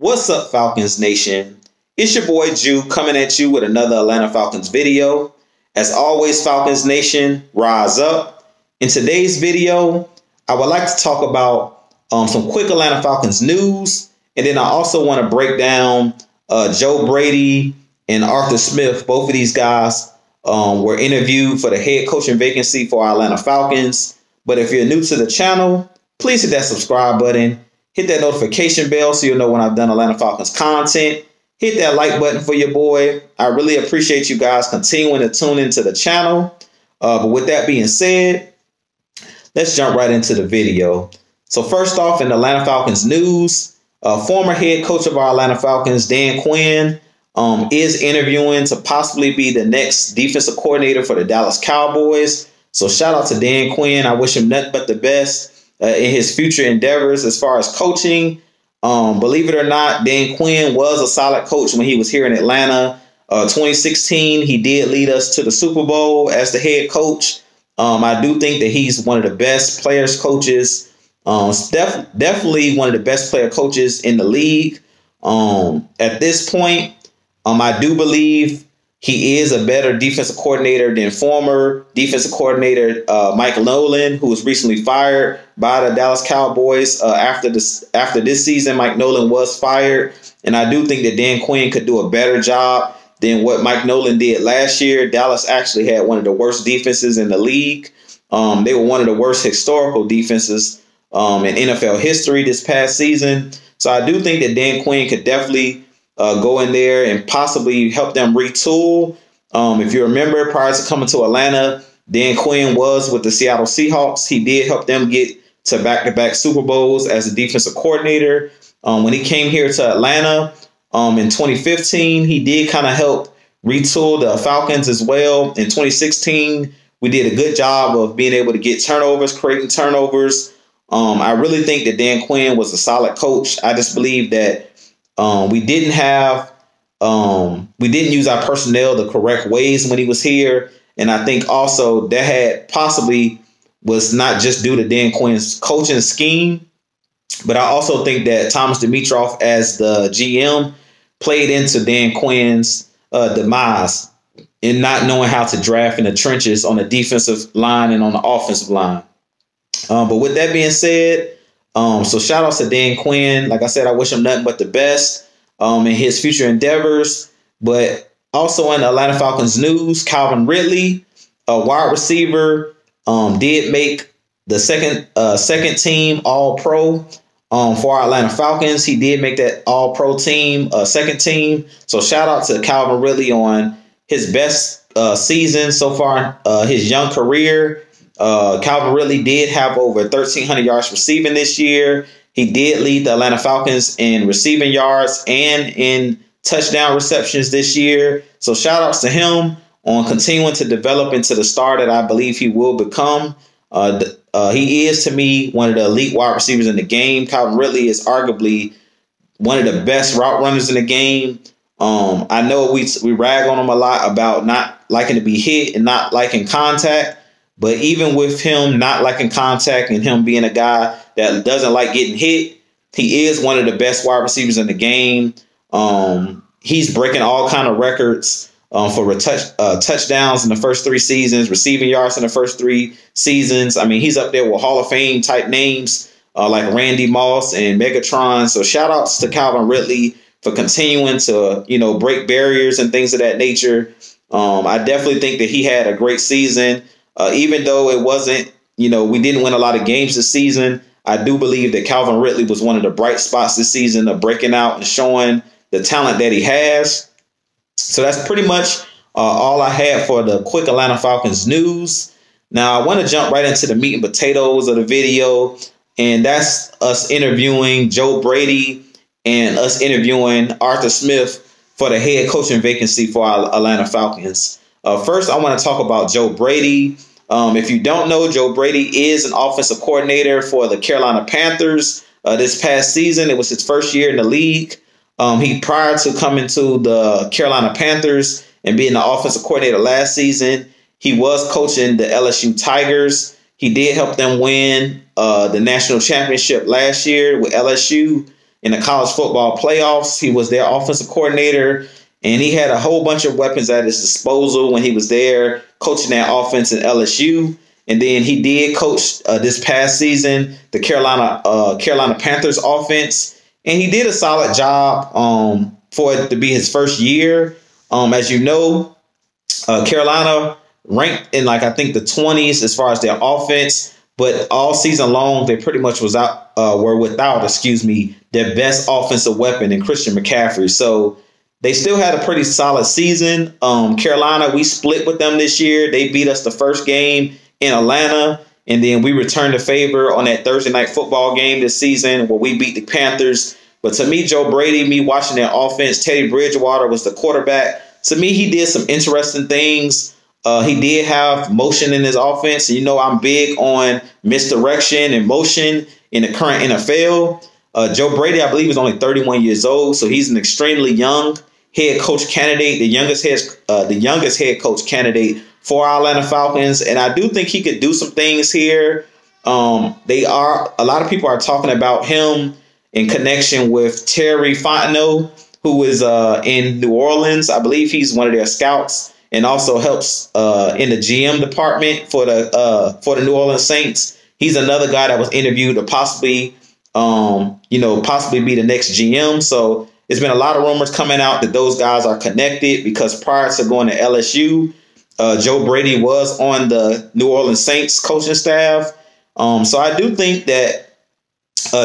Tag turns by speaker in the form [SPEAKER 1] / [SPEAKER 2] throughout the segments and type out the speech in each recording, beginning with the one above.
[SPEAKER 1] What's up, Falcons Nation? It's your boy Jew coming at you with another Atlanta Falcons video. As always, Falcons Nation, rise up. In today's video, I would like to talk about some quick Atlanta Falcons news, and then I also want to break down Joe Brady and Arthur Smith. Both of these guys were interviewed for the head coaching vacancy for our Atlanta Falcons. But if you're new to the channel, please hit that subscribe button. Hit that notification bell so you'll know when I've done Atlanta Falcons content. Hit that like button for your boy. I really appreciate you guys continuing to tune into the channel. But with that being said, let's jump right into the video. So first off, in Atlanta Falcons news, former head coach of our Atlanta Falcons, Dan Quinn, is interviewing to possibly be the next defensive coordinator for the Dallas Cowboys. So shout out to Dan Quinn. I wish him nothing but the best in his future endeavors as far as coaching. Believe it or not, Dan Quinn was a solid coach when he was here in Atlanta. 2016, he did lead us to the Super Bowl as the head coach. I do think that he's one of the best coaches, definitely one of the best player coaches in the league. At this point, I do believe he is a better defensive coordinator than former defensive coordinator Mike Nolan, who was recently fired by the Dallas Cowboys. After this season, Mike Nolan was fired, and I do think that Dan Quinn could do a better job than what Mike Nolan did last year. Dallas actually had one of the worst defenses in the league. They were one of the worst historical defenses in NFL history this past season. So I do think that Dan Quinn could definitely go in there and possibly help them retool. If you remember, prior to coming to Atlanta, Dan Quinn was with the Seattle Seahawks. He did help them get to back-to-back Super Bowls as a defensive coordinator. When he came here to Atlanta in 2015, he did kind of help retool the Falcons as well. In 2016, we did a good job of being able to get turnovers, creating turnovers. I really think that Dan Quinn was a solid coach. I just believe that we didn't use our personnel the correct ways when he was here. And I think also that had possibly was not just due to Dan Quinn's coaching scheme, but I also think that Thomas Dimitroff as the GM played into Dan Quinn's demise in not knowing how to draft in the trenches on the defensive line and on the offensive line. But with that being said, so shout outs to Dan Quinn. Like I said, I wish him nothing but the best in his future endeavors. But also in Atlanta Falcons news, Calvin Ridley, a wide receiver, did make the second team All-Pro for our Atlanta Falcons. He did make that All-Pro team, second team. So shout out to Calvin Ridley on his best season so far, his young career. Calvin Ridley did have over 1,300 yards receiving this year. He did lead the Atlanta Falcons in receiving yards and in touchdown receptions this year. So shout outs to him on continuing to develop into the star that I believe he will become. He is, to me, one of the elite wide receivers in the game. Calvin Ridley is arguably one of the best route runners in the game. I know we rag on him a lot about not liking to be hit and not liking contact. But even with him not liking contact and him being a guy that doesn't like getting hit, he is one of the best wide receivers in the game. He's breaking all kind of records for touchdowns in the first 3 seasons, receiving yards in the first 3 seasons. I mean, he's up there with Hall of Fame type names like Randy Moss and Megatron. So shout outs to Calvin Ridley for continuing to, break barriers and things of that nature. I definitely think that he had a great season. Even though it wasn't, we didn't win a lot of games this season, I do believe that Calvin Ridley was one of the bright spots this season of breaking out and showing the talent that he has. So that's pretty much all I had for the quick Atlanta Falcons news. Now, I want to jump right into the meat and potatoes of the video, and that's us interviewing Joe Brady and us interviewing Arthur Smith for the head coaching vacancy for our Atlanta Falcons. First, I want to talk about Joe Brady. If you don't know, Joe Brady is an offensive coordinator for the Carolina Panthers. This past season, it was his first year in the league. Prior to coming to the Carolina Panthers and being the offensive coordinator last season, he was coaching the LSU Tigers. He did help them win the national championship last year with LSU. in the college football playoffs. He was their offensive coordinator, and he had a whole bunch of weapons at his disposal when he was there coaching that offense in LSU. And then he did coach this past season the Carolina Panthers offense, and he did a solid job for it to be his first year. As you know, Carolina ranked in I think the 20s as far as their offense, but all season long they pretty much were without their best offensive weapon in Christian McCaffrey. So they still had a pretty solid season. Carolina, we split with them this year. They beat us the first game in Atlanta, and then we returned the favor on that Thursday night football game this season where we beat the Panthers. But to me, Joe Brady, me watching their offense, Teddy Bridgewater was the quarterback. To me, he did some interesting things. He did have motion in his offense. I'm big on misdirection and motion in the current NFL. Joe Brady, I believe, is only 31 years old, so he's an extremely young head coach candidate, the youngest head coach candidate for our Atlanta Falcons, and I do think he could do some things here. A lot of people are talking about him in connection with Terry Fontenot, who is in New Orleans. I believe he's one of their scouts and also helps in the GM department for the New Orleans Saints. He's another guy that was interviewed to possibly be the next GM. So there's been a lot of rumors coming out that those guys are connected because prior to going to LSU, Joe Brady was on the New Orleans Saints coaching staff. So I do think that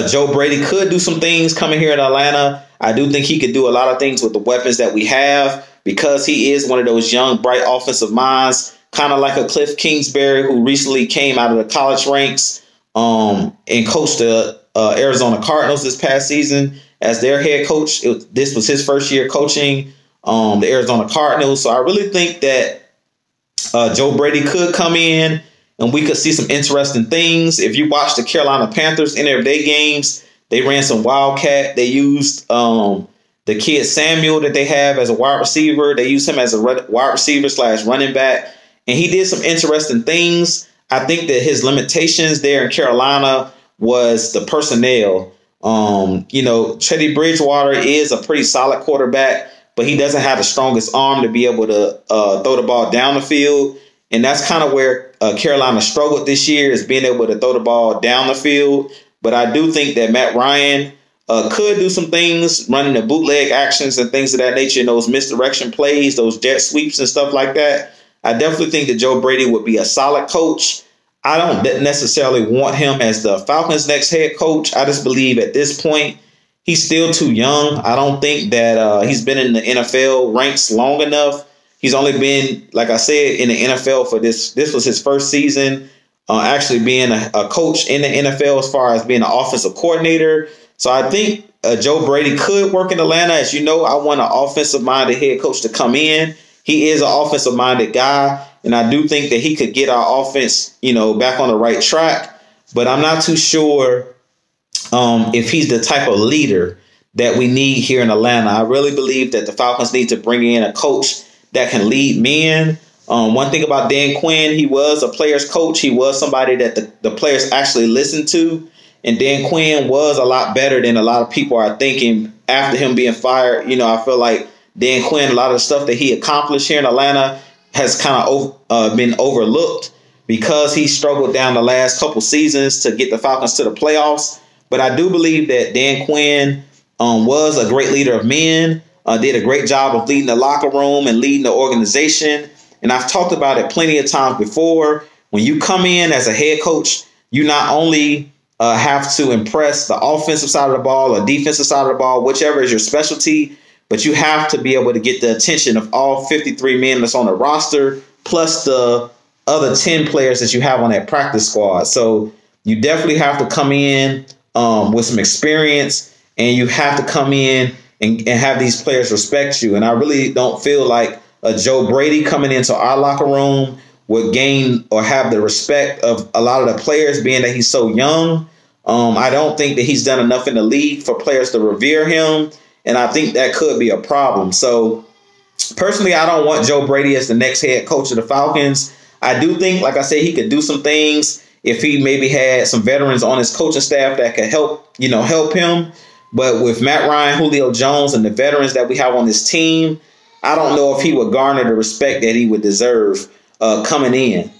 [SPEAKER 1] Joe Brady could do some things coming here in Atlanta. I do think he could do a lot of things with the weapons that we have because he is one of those young, bright offensive minds, kind of like a Cliff Kingsbury who recently came out of the college ranks and coached the Arizona Cardinals this past season as their head coach. This was his first year coaching the Arizona Cardinals. So I really think that Joe Brady could come in and we could see some interesting things. If you watch the Carolina Panthers in their day games, they ran some wildcat. They used the kid Samuel that they have as a wide receiver. They used him as a wide receiver / running back. And he did some interesting things. I think that his limitations there in Carolina was the personnel. Teddy Bridgewater is a pretty solid quarterback, but he doesn't have the strongest arm to be able to throw the ball down the field. And that's kind of where Carolina struggled this year, is being able to throw the ball down the field. But I do think that Matt Ryan could do some things, running the bootleg actions and things of that nature, and those misdirection plays, those jet sweeps and stuff like that. I definitely think that Joe Brady would be a solid coach. I don't necessarily want him as the Falcons' next head coach. I just believe at this point, he's still too young. I don't think that he's been in the NFL ranks long enough. He's only been, like I said, in the NFL for this. This was his first season actually being a coach in the NFL as far as being an offensive coordinator. So I think Joe Brady could work in Atlanta. As you know, I want an offensive-minded head coach to come in. He is an offensive-minded guy, and I do think that he could get our offense, back on the right track. But I'm not too sure if he's the type of leader that we need here in Atlanta. I really believe that the Falcons need to bring in a coach that can lead men. One thing about Dan Quinn, he was a player's coach. He was somebody that the players actually listened to. And Dan Quinn was a lot better than a lot of people are thinking after him being fired. I feel like Dan Quinn, a lot of the stuff that he accomplished here in Atlanta has kind of been overlooked because he struggled down the last couple seasons to get the Falcons to the playoffs. But I do believe that Dan Quinn was a great leader of men, did a great job of leading the locker room and leading the organization. And I've talked about it plenty of times before. When you come in as a head coach, you not only have to impress the offensive side of the ball or defensive side of the ball, whichever is your specialty, but you have to be able to get the attention of all 53 men that's on the roster, plus the other 10 players that you have on that practice squad. So you definitely have to come in with some experience, and you have to come in and have these players respect you. And I really don't feel like Joe Brady coming into our locker room would gain or have the respect of a lot of the players, being that he's so young. I don't think that he's done enough in the league for players to revere him. And I think that could be a problem. So personally, I don't want Joe Brady as the next head coach of the Falcons. I do think, like I said, he could do some things if he maybe had some veterans on his coaching staff that could help him. But with Matt Ryan, Julio Jones, and the veterans that we have on this team, I don't know if he would garner the respect that he would deserve coming in.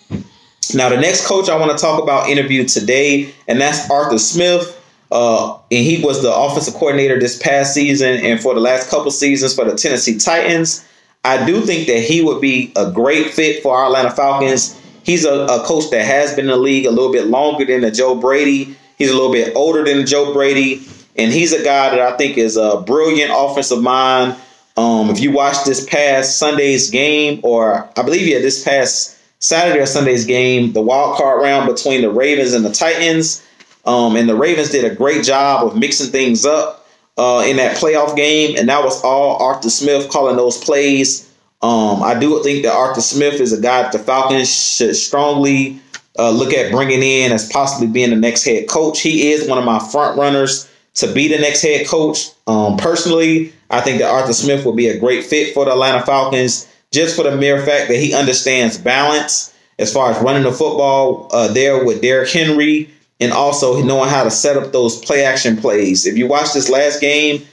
[SPEAKER 1] Now, the next coach I want to talk about interviewed today, and that's Arthur Smith. And he was the offensive coordinator this past season and for the last couple seasons for the Tennessee Titans. I do think that he would be a great fit for our Atlanta Falcons. He's a coach that has been in the league a little bit longer than the Joe Brady. He's a little bit older than the Joe Brady. And he's a guy that I think is a brilliant offensive mind. If you watch this past Sunday's game, or I believe this past Saturday or Sunday's game, the wild card round between the Ravens and the Titans, and the Ravens did a great job of mixing things up in that playoff game, and that was all Arthur Smith calling those plays. I do think that Arthur Smith is a guy that the Falcons should strongly look at bringing in as possibly being the next head coach. He is one of my front runners to be the next head coach. Personally, I think that Arthur Smith will be a great fit for the Atlanta Falcons just for the mere fact that he understands balance as far as running the football there with Derrick Henry and also knowing how to set up those play action plays. If you watch this last game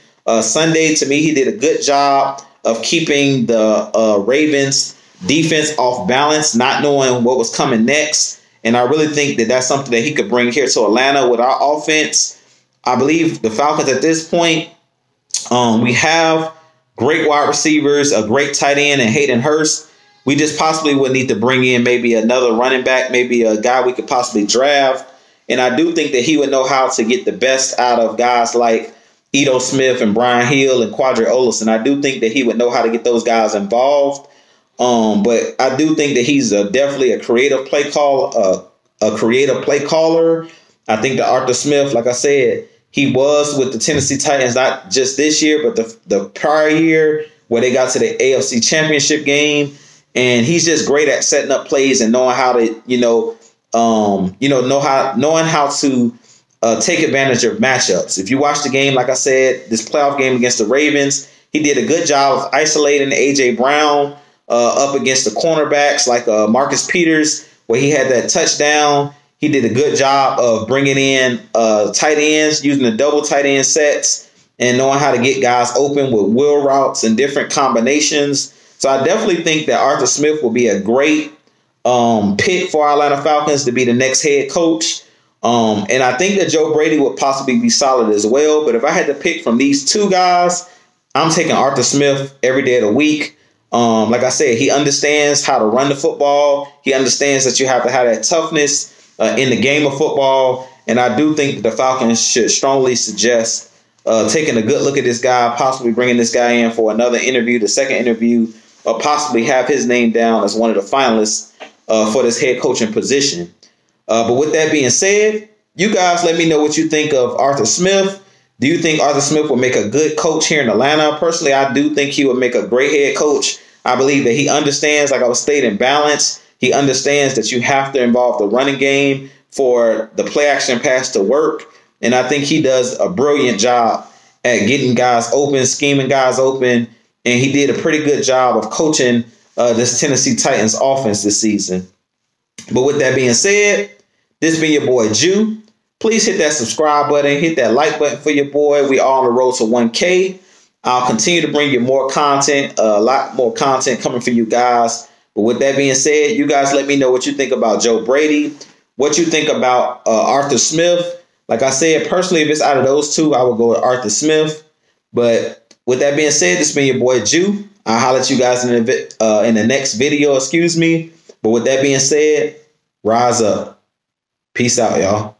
[SPEAKER 1] Sunday, to me, he did a good job of keeping the Ravens defense off balance, not knowing what was coming next. And I really think that that's something that he could bring here to Atlanta with our offense. I believe the Falcons at this point, we have great wide receivers, a great tight end in Hayden Hurst. We just possibly would need to bring in maybe another running back, maybe a guy we could possibly draft. And I do think that he would know how to get the best out of guys like Ito Smith and Brian Hill and Quadri Olison. I do think that he would know how to get those guys involved. But I do think that he's definitely a creative play caller. I think that Arthur Smith, like I said, he was with the Tennessee Titans not just this year, but the prior year where they got to the AFC Championship game. And he's just great at setting up plays and knowing how to, knowing how to take advantage of matchups. If you watch the game, like I said, this playoff game against the Ravens, he did a good job of isolating A.J. Brown up against the cornerbacks like Marcus Peters, where he had that touchdown. He did a good job of bringing in tight ends, using the double tight end sets and knowing how to get guys open with wheel routes and different combinations. So I definitely think that Arthur Smith will be a great pick for our Atlanta Falcons to be the next head coach. And I think that Joe Brady would possibly be solid as well. But if I had to pick from these two guys, I'm taking Arthur Smith every day of the week. Like I said, he understands how to run the football. He understands that you have to have that toughness in the game of football. And I do think that the Falcons should strongly suggest taking a good look at this guy, possibly bringing this guy in for another interview, the second interview, or possibly have his name down as one of the finalists for this head coaching position. But with that being said, you guys let me know what you think of Arthur Smith. Do you think Arthur Smith will make a good coach here in Atlanta? Personally, I do think he would make a great head coach. I believe that he understands, like I was stating, balance. He understands that you have to involve the running game for the play action pass to work. And I think he does a brilliant job at getting guys open, scheming guys open. And he did a pretty good job of coaching this Tennessee Titans offense this season. But with that being said, this been your boy Jew. Please hit that subscribe button, hit that like button for your boy. We are on the road to 1K. I'll continue to bring you more content, a lot more content coming for you guys. But with that being said, you guys let me know what you think about Joe Brady, what you think about Arthur Smith. Like I said, personally, if it's out of those two, I would go with Arthur Smith. But with that being said, this has been your boy Jew. I'll holler at you guys in the next video, But with that being said, rise up. Peace out, y'all.